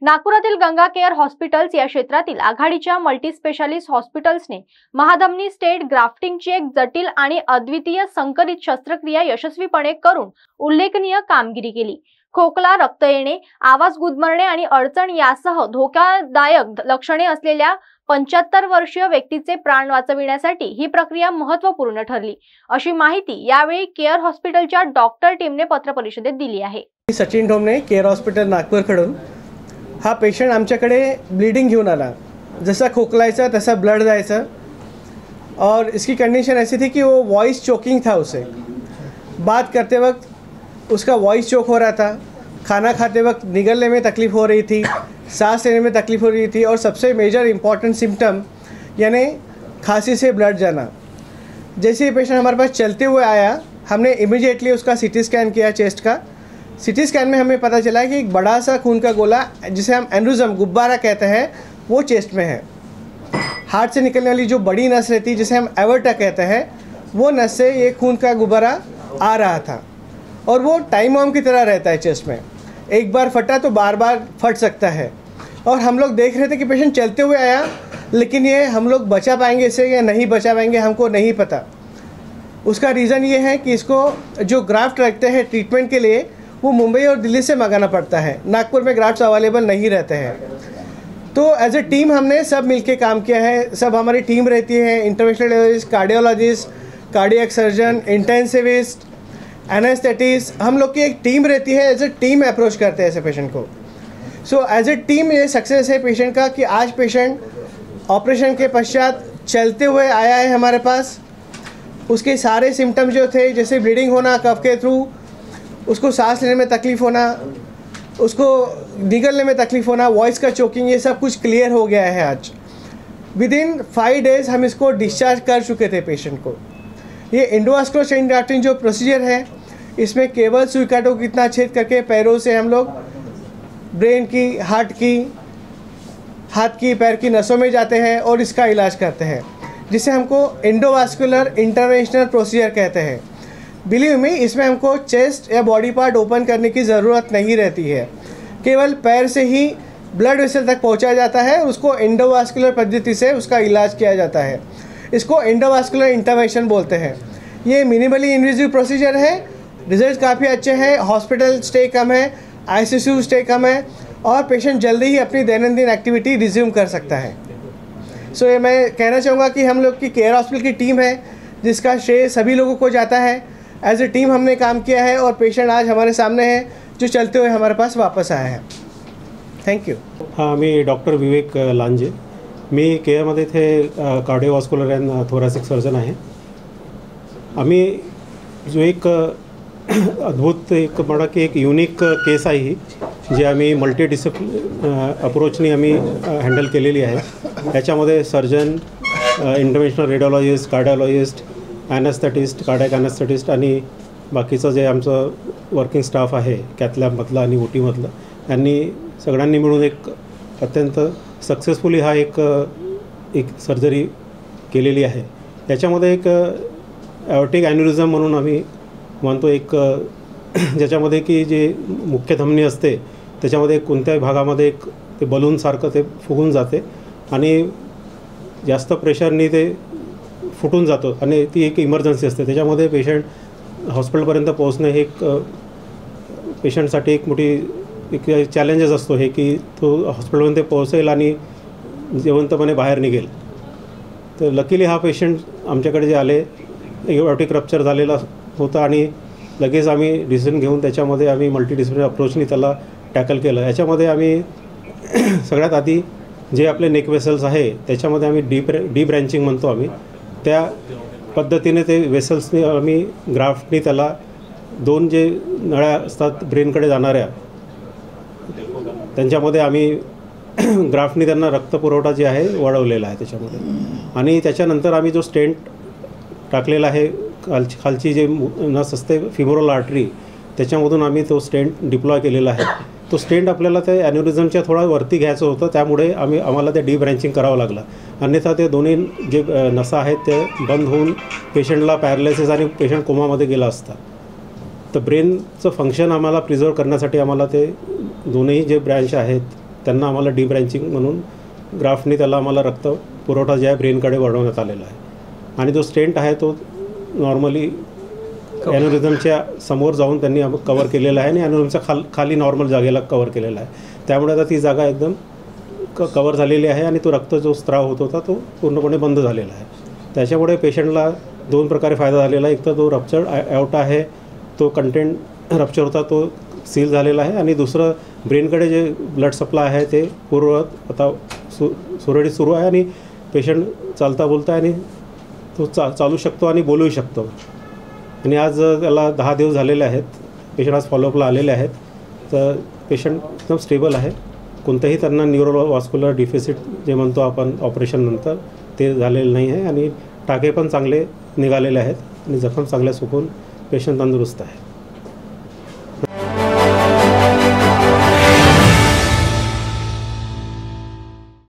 नागपुरातील Ganga care hospitals या क्षेत्रातील आघाडीच्या मल्टीस्पेशालिस्ट हॉस्पिटल्सने महाधमनी स्टेट ग्राफ्टिंगची एक जटिल आणि अद्वितीय संकलित शस्त्रक्रिया यशस्वीपणे करून उल्लेखनीय कामगिरी केली। खोकला, रक्त येणे, आवाज गुदमरणे आणि अडचण यासह धोकादायक लक्षणे असलेल्या 75 वर्षीय व्यक्तीचे प्राण वाचविण्यासाठी ही प्रक्रिया महत्त्वपूर्ण ठरली, अशी माहिती यावेळी केअर हॉस्पिटलच्या डॉक्टर टीमने पत्रपरिषदेत दिली आहे। सचिन ढोमणे, केअर हॉस्पिटल नागपूरकडून हा पेशंट आमच्याकडे ब्लीडिंग घेऊन आला। जसा खोकलायचा तसा ब्लड जायचा और इसकी कंडीशन ऐसी थी कि वो वॉइस चोकिंग था, उसे बात करते वक्त उसका वॉइस चोक हो रहा था, खाना खाते वक्त निगलने में तकलीफ़ हो रही थी, सांस लेने में तकलीफ़ हो रही थी और सबसे मेजर इम्पॉर्टेंट सिम्टम यानी खांसी से ब्लड जाना। जैसे ही पेशेंट हमारे पास चलते हुए आया, हमने इमीडिएटली उसका सीटी स्कैन किया चेस्ट का। सीटी स्कैन में हमें पता चला कि एक बड़ा सा खून का गोला, जिसे हम एन्यूरिज्म गुब्बारा कहते हैं, वो चेस्ट में है। हार्ट से निकलने वाली जो बड़ी नस रहती है, जिसे हम एवर्टा कहते हैं, वो नस से ये खून का गुब्बारा आ रहा था और वो टाइम बम की तरह रहता है चेस्ट में। एक बार फटा तो बार बार फट सकता है और हम लोग देख रहे थे कि पेशेंट चलते हुए आया, लेकिन ये हम लोग बचा पाएंगे इसे या नहीं बचा पाएंगे हमको नहीं पता। उसका रीज़न ये है कि इसको जो ग्राफ्ट रखते हैं ट्रीटमेंट के लिए, वो मुंबई और दिल्ली से मंगाना पड़ता है। नागपुर में ग्राफ्ट्स अवेलेबल नहीं रहते हैं। तो एज ए टीम हमने सब मिलके काम किया है। सब हमारी टीम रहती है, interventionalist, cardiologist, cardiac surgeon, intensivist, anaesthetist, हम लोग की एक टीम रहती है। एज ए टीम अप्रोच करते हैं ऐसे पेशेंट को। सो एज ए टीम ये सक्सेस है पेशेंट का कि आज पेशेंट ऑपरेशन के पश्चात चलते हुए आया है हमारे पास। उसके सारे सिम्टम जो थे, जैसे ब्लीडिंग होना कफ के थ्रू, उसको सांस लेने में तकलीफ़ होना, उसको निगलने में तकलीफ़ होना, वॉइस का चोकिंग, ये सब कुछ क्लियर हो गया है आज। विदिन 5 डेज़ हम इसको डिस्चार्ज कर चुके थे पेशेंट को। ये एंडोवास्कुलर स्टेंट ग्राफ्टिंग जो प्रोसीजर है, इसमें केवल सुई कांटों को इतना छेद करके पैरों से हम लोग ब्रेन की, हार्ट की, हाथ की, पैर की नसों में जाते हैं और इसका इलाज करते हैं, जिसे हमको एंडोवास्कुलर इंटरवेंशनल प्रोसीजर कहते हैं। बिलीव मी, इसमें हमको चेस्ट या बॉडी पार्ट ओपन करने की ज़रूरत नहीं रहती है। केवल पैर से ही ब्लड वेसल तक पहुंचाया जाता है, उसको एंडोवास्कुलर पद्धति से उसका इलाज किया जाता है। इसको एंडोवास्कुलर इंटरवेंशन बोलते हैं। ये मिनिमली इन्वेजिव प्रोसीजर है। रिजल्ट काफ़ी अच्छे हैं। हॉस्पिटल स्टे कम है, आईसीयू स्टे कम है और पेशेंट जल्दी ही अपनी दैनंदिन एक्टिविटी रिज्यूम कर सकता है। सो ये मैं कहना चाहूँगा कि हम लोग की केयर हॉस्पिटल की टीम है, जिसका श्रेय सभी लोगों को जाता है। एज ए टीम हमने काम किया है और पेशेंट आज हमारे सामने है, जो चलते हुए हमारे पास वापस आया है। Thank you. हाँ, मी डॉक्टर विवेक लांजे, मी केअरमध्ये इथे कार्डिओव्हास्क्युलर अँड थोरॅसिक सर्जन आहे। आम्ही जो एक अद्भुत एक म्हणा की एक युनिक केस आहे ही, जी आम्ही अप्रोचनी आम्ही हँडल केलेली आहे। याच्यामध्ये सर्जन, इंटरव्हेन्शनल रेडिओलॉजिस्ट, कार्डिओलॉजिस्ट, ॲनेस्थेटिस्ट, कार्डियक ॲनेस्थेटिस्ट आणि बाकीचं जे आमचं वर्किंग स्टाफ आहे कॅथलॅबमधलं आणि ओटीमधलं, यांनी सगळ्यांनी मिळून एक अत्यंत सक्सेसफुली हा एक सर्जरी केलेली आहे। याच्यामध्ये एक ॲओर्टिक ॲन्युरिझम म्हणून आम्ही म्हणतो, एक ज्याच्यामध्ये की जे मुख्य धमनी असते त्याच्यामध्ये कोणत्याही भागामध्ये एक ते बलूनसारखं ते फुगून जाते आणि जास्त प्रेशरनी ते फुटून जातो आणि ती एक इमर्जन्सी असते। त्याच्यामध्ये पेशंट हॉस्पिटलपर्यंत पोहोचणे हे एक पेशंटसाठी एक मोठी एक चॅलेंजेस असतो हे, की तो हॉस्पिटलमध्ये पोहोचेल आणि जिवंतपणे बाहेर निघेल। तर लकीली हा पेशंट आमच्याकडे जे आले, एओर्टिक रप्चर झालेला होता आणि लगेच आम्ही डिसिजन घेऊन त्याच्यामध्ये आम्ही मल्टीडिसिप्लिनरी अप्रोचनी त्याला टॅकल केलं। याच्यामध्ये आम्ही सगळ्यात आधी जे आपले नेक वेसल्स आहे त्याच्यामध्ये आम्ही डी ब्रँचिंग म्हणतो आम्ही, त्या पद्धतीने ते वेसल्सनी आम्ही ग्राफ्टनी त्याला 2 जे नळ्या असतात ब्रेनकडे जाणाऱ्या, त्यांच्यामध्ये आम्ही ग्राफ्टनी त्यांना रक्तपुरवठा जे आहे वळवलेला आहे त्याच्यामध्ये। आणि त्याच्यानंतर आम्ही जो स्टेंट टाकलेला आहे, खालची जे नस असते फिमोरल आर्टरी, त्याच्यामधून आम्ही तो स्टेंट डिप्लॉय केलेला आहे। तो स्टेंट आपल्याला ते ॲन्युरिझमच्या थोडा वरती घ्यायचं होतं, त्यामुळे आम्हाला ते डी ब्रँचिंग करावं लागलं। अन्यथा ते दोन्ही जे नसा आहेत ते बंद होऊन पेशंटला पॅरालिसिस आणि पेशंट कोमामध्ये गेला असता। तर ब्रेनचं फंक्शन आम्हाला प्रिझर्व करण्यासाठी आम्हाला ते दोन्ही जे ब्रँच आहेत त्यांना आम्हाला डिब्रँचिंग म्हणून ग्राफ्टनी त्याला आम्हाला रक्त पुरवठा जे आहे ब्रेनकडे वाढवण्यात आलेला आहे. आणि जो स्टेंट आहे तो नॉर्मली ॲन्युरिझमच्या समोर जाऊन त्यांनी कवर केलेला आहे आणि ॲन्युरिझमच्या खाली नॉर्मल जागेला कवर केलेला आहे. त्यामुळे आता ती जागा एकदम कवर झालेली आहे आणि तो रक्त जो स्त्राव होत होता तो पूर्णपणे बंद झालेला आहे. त्याच्यामुळे पेशंटला 2 प्रकारे फायदा झालेला आहे. एक तर तो रप्चर्ड ॲओर्टा आहे तो कंटेंट रप्चर होता तो सील झालेला आहे आणि दुसरं ब्रेनकडे जे ब्लड सप्लाय आहे ते पूर्ववत आता सुरळीत सुरू आहे आणि पेशंट चालता बोलता आणि तो चालू शकतो आणि बोलूही शकतो. आणि आज त्याला 10 दिवस झालेले आहेत. पेशंट आज फॉलोअपला आलेले आहेत. तर पेशंट एकदम स्टेबल आहे. कोणतंही त्यांना न्यूरोव्हास्क्युलर डिफिसिट जे म्हणतो आपण ऑपरेशननंतर ते झालेलं नाही आहे आणि टाके पण चांगले निघालेले आहेत आणि जखम चांगल्या सुकून पेशंट तंदुरुस्त आहे.